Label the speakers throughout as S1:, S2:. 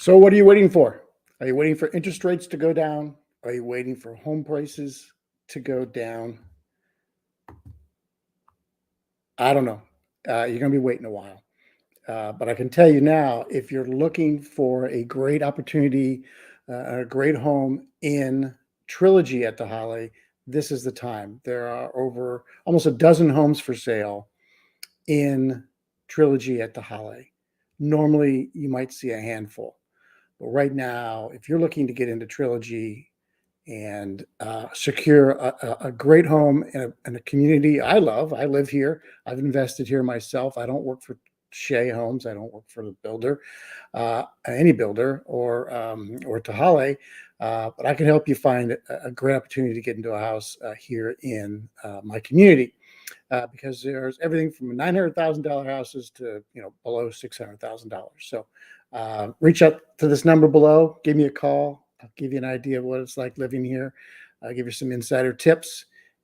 S1: So what are you waiting for? Are you waiting for interest rates to go down? Are you waiting for home prices to go down? I don't know. You're going to be waiting a while. But I can tell you now, if you're looking for a great opportunity, a great home in Trilogy at Tehaleh, this is the time. There are over almost a dozen homes for sale in Trilogy at Tehaleh. Normally, you might see a handful. But right now, if you're looking to get into Trilogy and secure a great home in a community I love, I live here. I've invested here myself. I don't work for Shea Homes. I don't work for the builder, any builder or Tehaleh, but I can help you find a great opportunity to get into a house here in my community. Because there's everything from $900,000 houses to below $600,000. So reach out to this number below. Give me a call. I'll give you an idea of what it's like living here. I'll give you some insider tips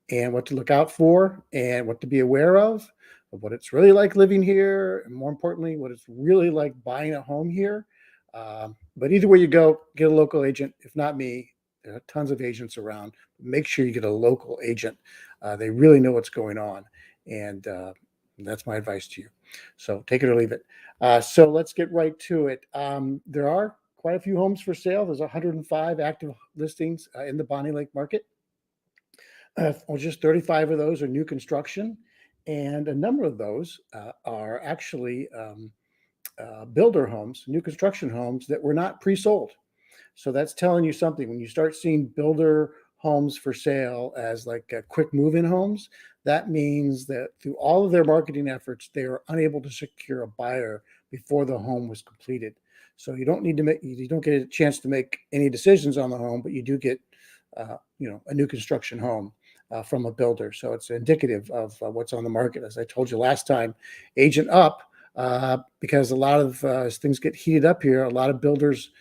S1: and what to look out for and what to be aware of what it's really like living here, and more importantly, what it's really like buying a home here. But either way you go, get a local agent. If not me, there are tons of agents around. Make sure you get a local agent. They really know what's going on, and that's my advice to you. So take it or leave it. So let's get right to it. There are quite a few homes for sale. There's 105 active listings in the Bonney Lake market. Well, just 35 of those are new construction, and a number of those are actually builder homes, new construction homes that were not pre-sold. So that's telling you something. When you start seeing builder homes for sale as like quick move-in homes, that means that through all of their marketing efforts, they were unable to secure a buyer before the home was completed. So you don't get a chance to make any decisions on the home, but you do get, a new construction home from a builder. So it's indicative of what's on the market. As I told you last time, agent up, because a lot of as things get heated up here, a lot of builders,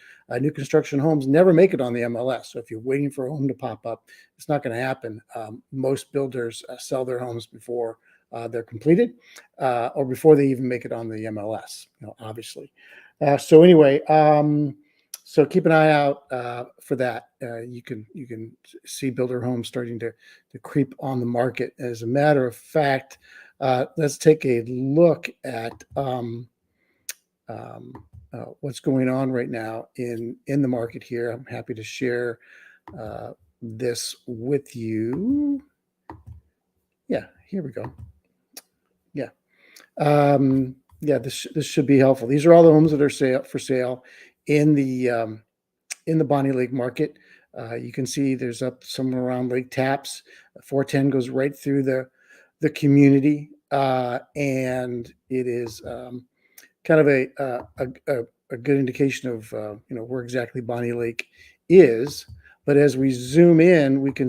S1: new construction homes never make it on the MLS. So if you're waiting for a home to pop up, it's not going to happen. Most builders sell their homes before they're completed or before they even make it on the MLS, obviously. So anyway, so keep an eye out for that. You can see builder homes starting to creep on the market. As a matter of fact, let's take a look at what's going on right now in the market here. I'm happy to share this with you. Yeah, here we go. Yeah. This should be helpful. These are all the homes that are for sale in the Bonney Lake market. You can see there's up somewhere around Lake Taps. 410 goes right through the community, and it is kind of a good indication of where exactly Bonney Lake is. But as we zoom in, we can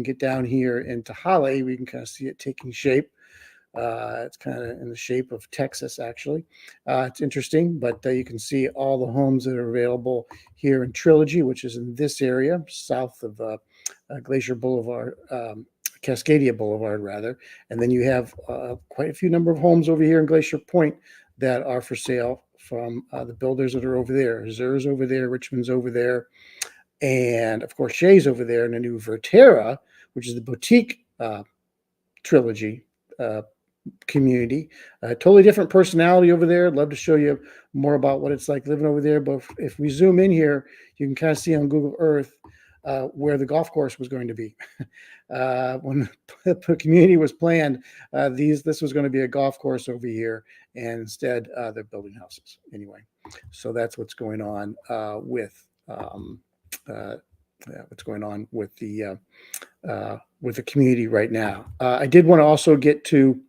S1: get down here in Tehaleh. We can kind of see it taking shape. It's kind of in the shape of Texas, actually. It's interesting, but you can see all the homes that are available here in Trilogy, which is in this area, south of Glacier Boulevard, Cascadia Boulevard, rather. And then you have quite a few number of homes over here in Glacier Point that are for sale from the builders that are over there. Zer's over there, Richmond's over there, and of course Shea's over there, and a new Vertera, which is the boutique Trilogy community. Totally different personality over there. I'd love to show you more about what it's like living over there. But if we zoom in here, you can kind of see on Google Earth where the golf course was going to be. When the community was planned, this was going to be a golf course over here, and instead they're building houses anyway. So that's what's going on with the community right now. I did want to also get to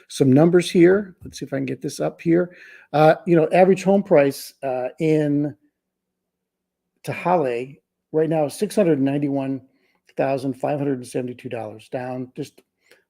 S1: some numbers here. Let's see if I can get this up here. Average home price in Tehaleh right now is $691,572, down just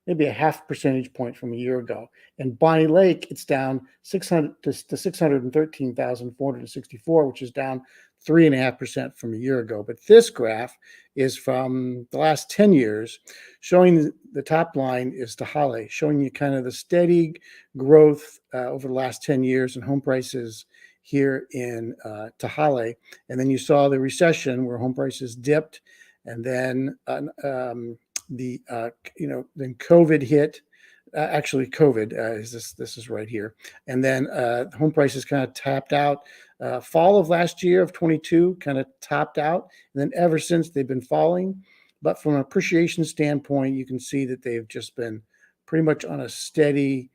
S1: maybe a half percentage point from a year ago. And Bonney Lake, it's down 600 to 613,464, which is down 3.5% from a year ago. But this graph is from the last 10 years, showing the top line is Tehaleh, showing you kind of the steady growth over the last 10 years in home prices here in Tehaleh. And then you saw the recession where home prices dipped, and then then COVID hit. Actually, COVID is this. This is right here, and then home prices kind of tapped out. Fall of last year of 22 kind of topped out, and then ever since they've been falling. But from an appreciation standpoint, you can see that they've just been pretty much on a steady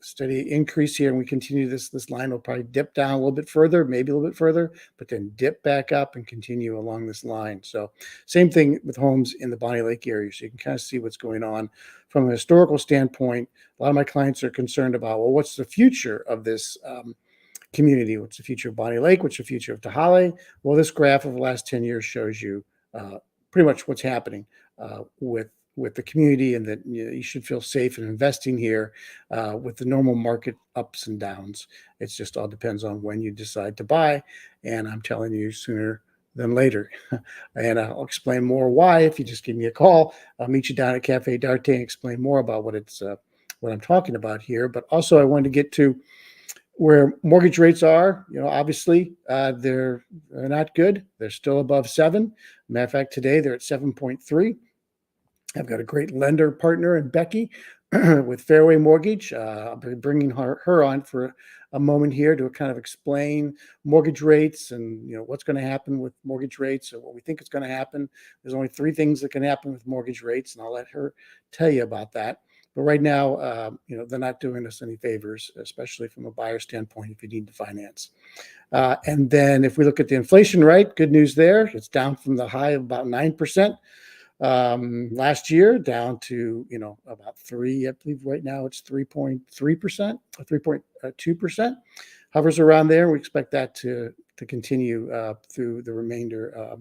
S1: steady increase here, and we continue this line will probably dip down a little bit further, maybe a little bit further, but then dip back up and continue along this line. So same thing with homes in the Bonney Lake area. So you can kind of see what's going on from a historical standpoint. A lot of my clients are concerned about, well, what's the future of this community? What's the future of Bonney Lake? What's the future of Tehaleh? Well, this graph of the last 10 years shows you pretty much what's happening with the community, and that you should feel safe in investing here with the normal market ups and downs. It's just all depends on when you decide to buy, and I'm telling you, sooner than later. And I'll explain more why if you just give me a call. I'll meet you down at Cafe D'Arte and explain more about what I'm talking about here. But also I wanted to get to where mortgage rates are. Obviously they're not good. They're still above 7. Matter of fact, today they're at 7.3. I've got a great lender partner in Becky with Fairway Mortgage. I'll be bringing her on for a moment here to kind of explain mortgage rates and what's going to happen with mortgage rates, or what we think is going to happen. There's only 3 things that can happen with mortgage rates, and I'll let her tell you about that. But right now, they're not doing us any favors, especially from a buyer standpoint if you need to finance. And then if we look at the inflation rate, good news there. It's down from the high of about 9%. Last year, down to about 3. I believe right now it's 3.3% or 3.2%. Hovers around there. We expect that to continue through the remainder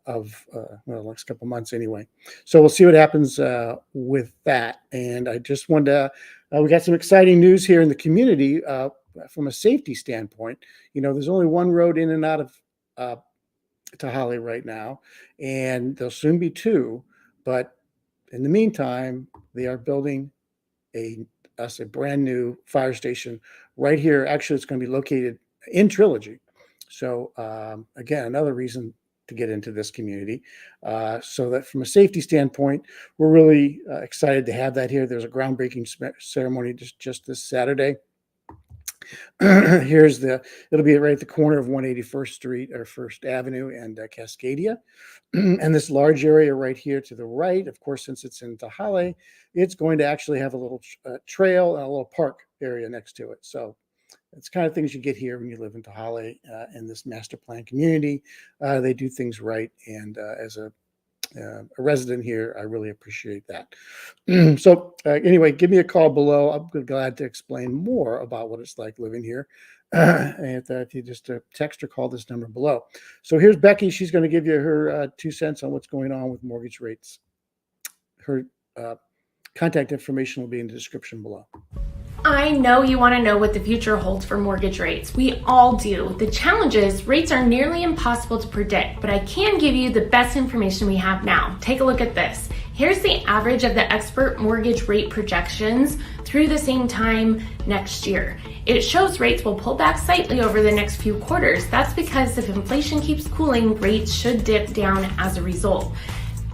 S1: of the next couple of months anyway. So we'll see what happens with that. And I just wanted to we got some exciting news here in the community from a safety standpoint. There's only one road in and out of Tehaleh right now, and there'll soon be 2. But in the meantime, they are building a brand new fire station right here. Actually, it's going to be located in Trilogy. So again, another reason to get into this community. So that from a safety standpoint, we're really excited to have that here. There's a groundbreaking ceremony just this Saturday. It'll be right at the corner of 181st Street or 1st Avenue and Cascadia. And this large area right here to the right, of course, since it's in Tehaleh, it's going to actually have a little trail and a little park area next to it. So it's kind of things you get here when you live in Tehaleh in this master plan community. They do things right. And as a resident here, I really appreciate that. So anyway, give me a call below. I'll be glad to explain more about what it's like living here. And if you just text or call this number below. So here's Becky. She's going to give you her 2 cents on what's going on with mortgage rates. Her contact information will be in the description below.
S2: I know you want to know what the future holds for mortgage rates. We all do. The challenge is rates are nearly impossible to predict, but I can give you the best information we have now. Take a look at this. Here's the average of the expert mortgage rate projections through the same time next year. It shows rates will pull back slightly over the next few quarters. That's because if inflation keeps cooling, rates should dip down as a result.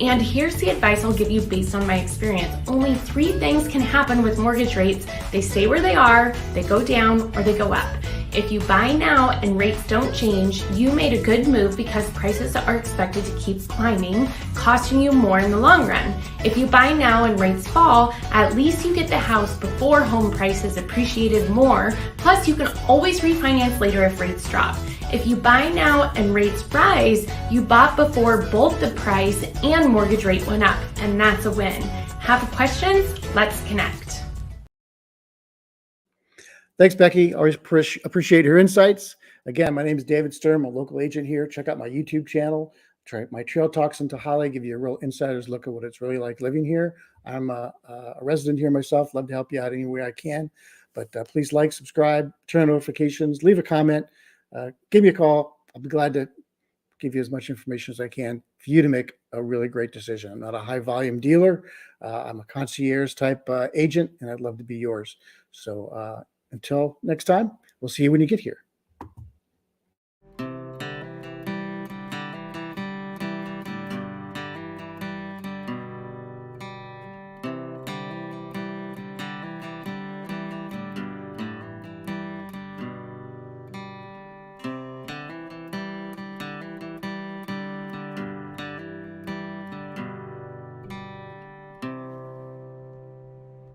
S2: And here's the advice I'll give you based on my experience. Only 3 things can happen with mortgage rates. They stay where they are, they go down, or they go up. If you buy now and rates don't change, you made a good move because prices are expected to keep climbing, costing you more in the long run. If you buy now and rates fall, at least you get the house before home prices appreciated more, plus you can always refinance later if rates drop. If you buy now and rates rise, you bought before both the price and mortgage rate went up, and that's a win. Have questions? Let's connect.
S1: Thanks, Becky. Always appreciate her insights. Again, my name is David Sturm, a local agent here. Check out my YouTube channel. Try my Trail Talks in Tehaleh, give you a real insider's look at what it's really like living here. I'm a resident here myself. Love to help you out any way I can. But please like, subscribe, turn on notifications, leave a comment. Give me a call. I'll be glad to give you as much information as I can for you to make a really great decision. I'm not a high volume dealer. I'm a concierge type agent, and I'd love to be yours. So until next time, We'll see you when you get here.